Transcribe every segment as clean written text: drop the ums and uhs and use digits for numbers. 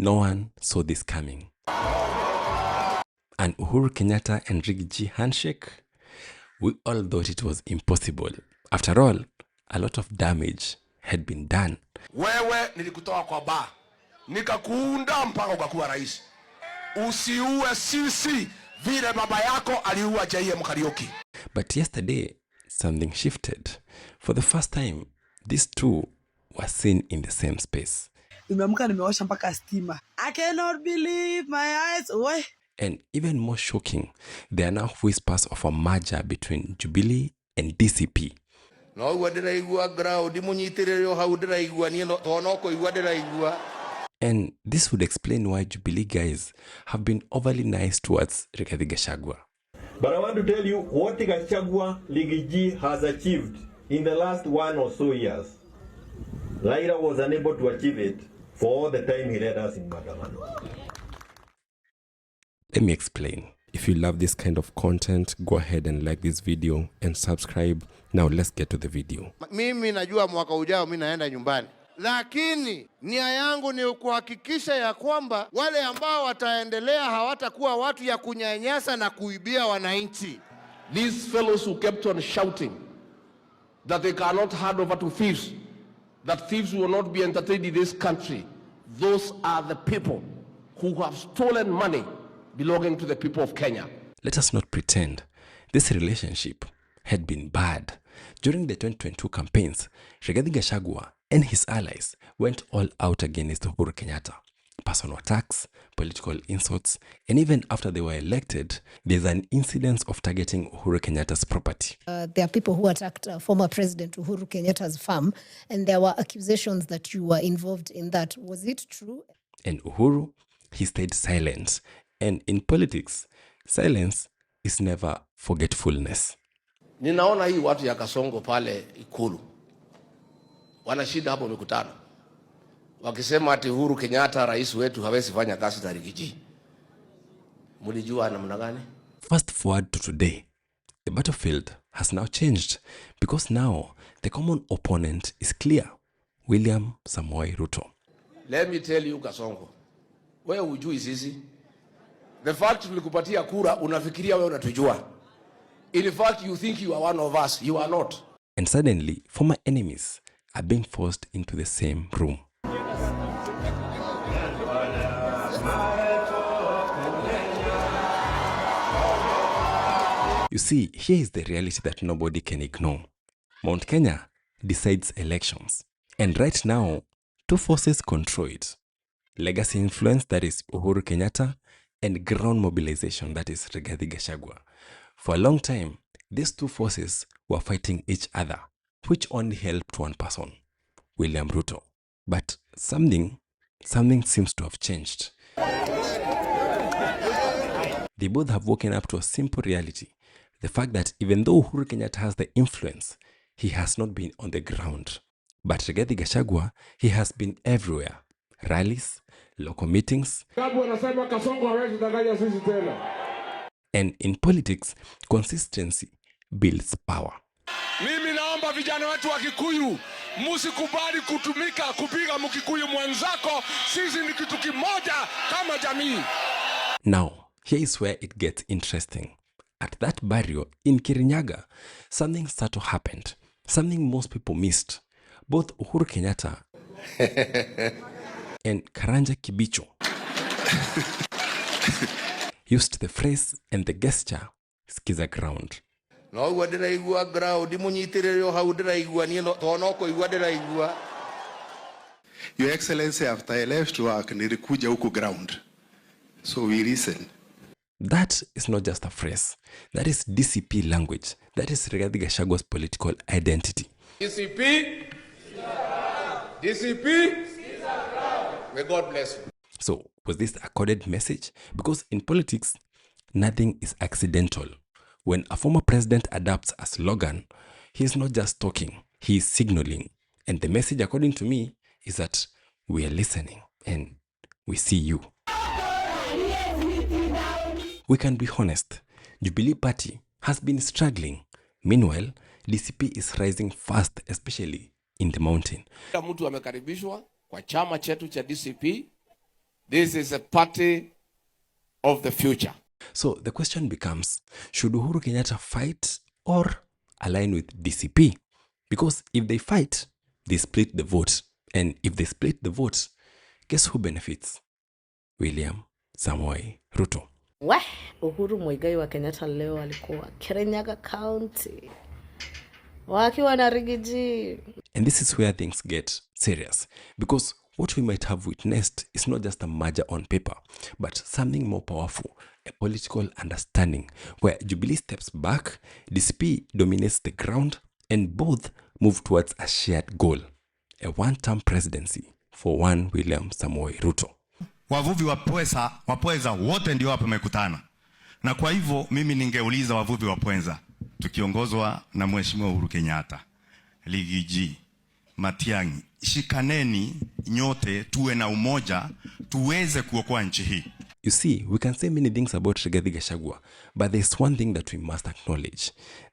no one saw this coming. An Uhuru Kenyatta and Riggy handshake? We all thought it was impossible. After all, a lot of damage had been done. Wewe nilikutoa kwa ba, nikakuunda mpaka ukakuwa rais. Usiue sisi vile baba yako aliua JM Kariuki. But yesterday, something shifted. For the first time, these two were seen in the same space. Nimeamka nimewasha mpaka stima. I cannot believe my eyes. Why? And even more shocking, there are now whispers of a merger between Jubilee and DCP. And this would explain why Jubilee guys have been overly nice towards Gachagua. But I want to tell you what Gachagua Ligiji has achieved in the last 1 or so years. Laila was unable to achieve it for all the time he led us in Magamano. Let me explain. If you love this kind of content, go ahead and like this video and subscribe. Now let's get to the video. Mimi najua mwaka ujao mimi naenda nyumbani. Lakini nia yangu ni kuhakikisha ya kwamba wale ambao wataendelea hawatakuwa watu ya kunyanyasa na kuibia wananchi. These fellows who kept on shouting that they cannot hand over to thieves, that thieves will not be entertained in this country, those are the people who have stolen money belonging to the people of Kenya. Let us not pretend this relationship had been bad. During the 2022 campaigns, Rigathi Gachagua and his allies went all out against Uhuru Kenyatta. Personal attacks, political insults, and even after they were elected, there's an incidence of targeting Uhuru Kenyatta's property. There are people who attacked former President Uhuru Kenyatta's farm, and there were accusations that you were involved in that. Was it true? And Uhuru, he stayed silent. And in politics, silence is never forgetfulness. Ninaona hii watu ya Kasongo pale Ikulu wanashinda hapo mikutano wakisema ati Uhuru Kenyatta rais wetu hawezi fanya kazi na Riggy. Mlijua namna gani? Fast forward to today, the battlefield has now changed because now the common opponent is clear: William Samoei Ruto. Let me tell you Kasongo, wewe hujui sisi. The fact tulikupatia kura unafikiria wewe unatujua. In fact you think you are one of us, you are not. And suddenly former enemies are being forced into the same room. You see, here is the reality that nobody can ignore. Mount Kenya decides elections. And right now, two forces control it. Legacy influence, that is Uhuru Kenyatta, and ground mobilization, that is Rigathi Gachagua. For a long time, these two forces were fighting each other, which only helped one person, William Ruto. But something seems to have changed. They both have woken up to a simple reality. The fact that even though Uhuru Kenyatta has the influence, he has not been on the ground. But Rigathi Gachagua, he has been everywhere. Rallies, local meetings. And in politics, consistency builds power. Mimi naomba vijana wetu wa Kikuyu, msikubali kutumika kupiga mkikuyu mwenzako. Sisi ni kitu kimoja kama jamii. Now, here is where it gets interesting. At that barrio in Kirinyaga, something subtle happened. Something most people missed. Both Uhuru Kenyatta and Karanja Kibicho used the phrase and the gesture, skiza ground. No wadiraigua ground munyitiriro hau diraigua ni tonoko igwadiraigua. Your Excellency, after I left work nilikuja huku ground. So we listen. That is not just a phrase. That is DCP language. That is Rigathi Gachagua's political identity. DCP, may God bless you. So, was this a coded message? Because in politics, nothing is accidental. When a former president adopts a slogan, he is not just talking, he is signaling. And the message, according to me, is that we are listening and we see you. We can be honest, Jubilee Party has been struggling. Meanwhile, DCP is rising fast, especially in the mountain. Mtu amekaribishwa kwa chama chetu cha DCP This is a party of the future. So the question becomes, should Uhuru Kenyatta fight or align with DCP? Because if they fight, they split the vote. And if they split the vote, guess who benefits? William Samoei Ruto. Uhuru Muigai wa Kenyatta leo alikuwa Kirinyaga County wakiwa na rigiji. And this is where things get serious, because what we might have witnessed is not just a merger on paper, but something more powerful, a political understanding where Jubilee steps back, DCP dominates the ground, and both move towards a shared goal, a one-term presidency for one William Samoei Ruto. Wavuvi wa pweza wote ndio hapa wamekutana. Na kwa hivyo mimi ningeuliza wavuvi wa pweza tukiongozwa na Mheshimiwa Uhuru Kenyatta, Ligiji, Matiang'i, shikaneni nyote tuwe na umoja tuweze kuokoa nchi hii. You see, we can say many things about Rigathi Gachagua, but there's one thing that we must acknowledge: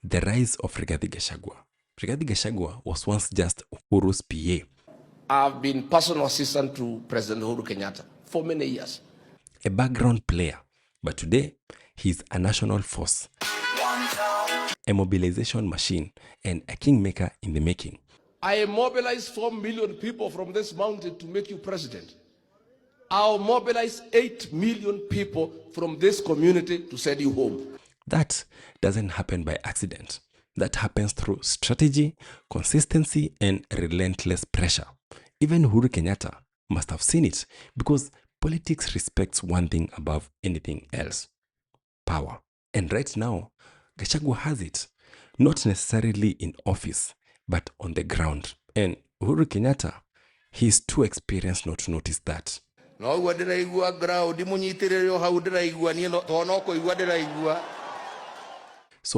the rise of Rigathi Gachagua. Rigathi Gachagua was once just Uhuru's PA. I've been personal assistant to President Uhuru Kenyatta for many years. A background player, but today he's a national force, a mobilization machine, and a kingmaker in the making. I mobilized 4 million people from this mountain to make you president. I'll mobilize 8 million people from this community to send you home. That doesn't happen by accident. That happens through strategy, consistency, and relentless pressure. Even Uhuru Kenyatta must have seen it, because politics respects one thing above anything else: power. And right now, Gachagua has it, not necessarily in office, but on the ground. And Uhuru Kenyatta, he's too experienced not to notice that. So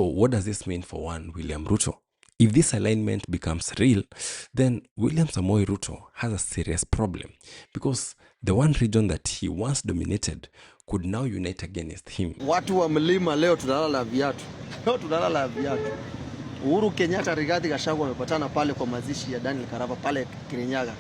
what does this mean for one William Ruto? If this alignment becomes real, then William Samoei Ruto has a serious problem, because the one region that he once dominated could now unite against him. Watu wa mlima leo tunalala viatu. Leo tunalala viatu. Uhuru Kenyatta, Rigathi Gachagua wamepatana pale kwa mazishi ya Daniel Karaba pale Kirinyaga.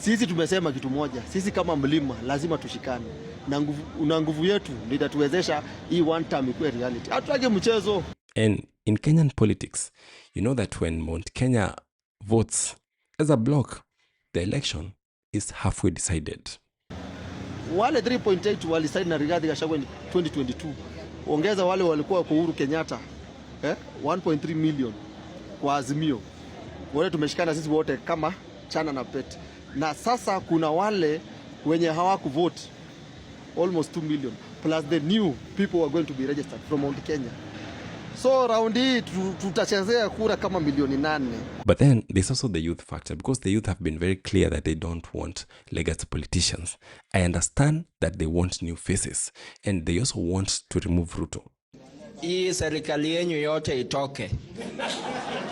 Sisi tumesema kitu moja, sisi kama mlima lazima tushikane. Na nguvu yetu ndio itatuwezesha hii one term ikuwe reality. Hatutaki mchezo. And in Kenyan politics, you know that when Mount Kenya votes as a block, the election is halfway decided. Wale 3.8 walisaini na Rigathi Gachagua 2022. Ongeza wale walikuwa kwa Uhuru Kenyatta 1.3 million kwa Azimio. Wale tumeshikana sisi wote kama chana na pete. Na sasa kuna wale wenye hawakuvote almost 2 million, plus the new people who are going to be registered from Mount Kenya. So round hii tutachezea kura kama milioni 8. But then there's also the youth factor, because the youth have been very clear that they don't want legacy politicians. I understand that they want new faces, and they also want to remove Ruto. Hii serikali yenyu yote itoke.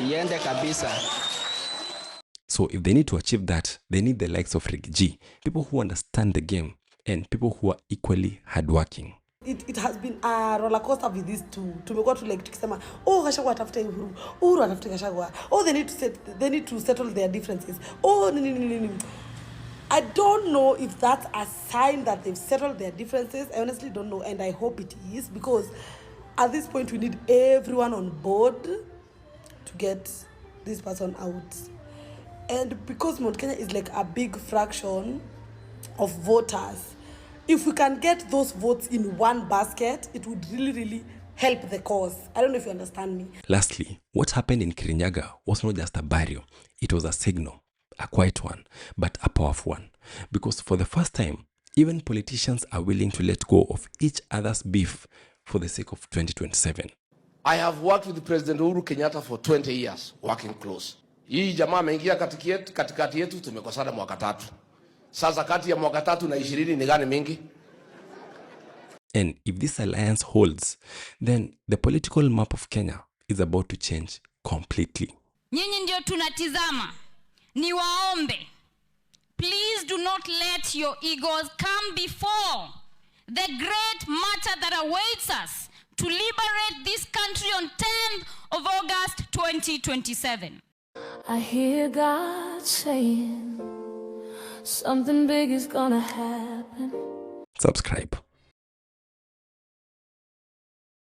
Iende kabisa. So if they need to achieve that, they need the likes of Rigiji, people who understand the game and people who are equally hardworking. It has been a roller coaster with these two. Tumekuwa tu like tukisema, oh Gachagua atafute Uhuru, Uhuru atafute Gachagua. Oh, they need to settle their differences. Oh, I don't know if that's a sign that they've settled their differences. I honestly don't know, and I hope it is, because at this point we need everyone on board to get this person out. And because Mount Kenya is like a big fraction of voters, if we can get those votes in one basket, it would really, really help the cause. I don't know if you understand me. Lastly, what happened in Kirinyaga was not just a barrier, it was a signal, a quiet one, but a powerful one. Because for the first time, even politicians are willing to let go of each other's beef for the sake of 2027. I have worked with President Uhuru Kenyatta for 20 years, working close. Hii jamaa ameingia katikati yetu, tumekosana mwaka 3. Sasa kati ya mwaka 3 na 20 ni gani mingi? And if this alliance holds, then the political map of Kenya is about to change completely. Nyinyi ndio tunatizama. Ni waombe. Please do not let your egos come before the great matter that awaits us to liberate this country on 10th of August 2027. I hear God saying, Something big is gonna happen. Subscribe.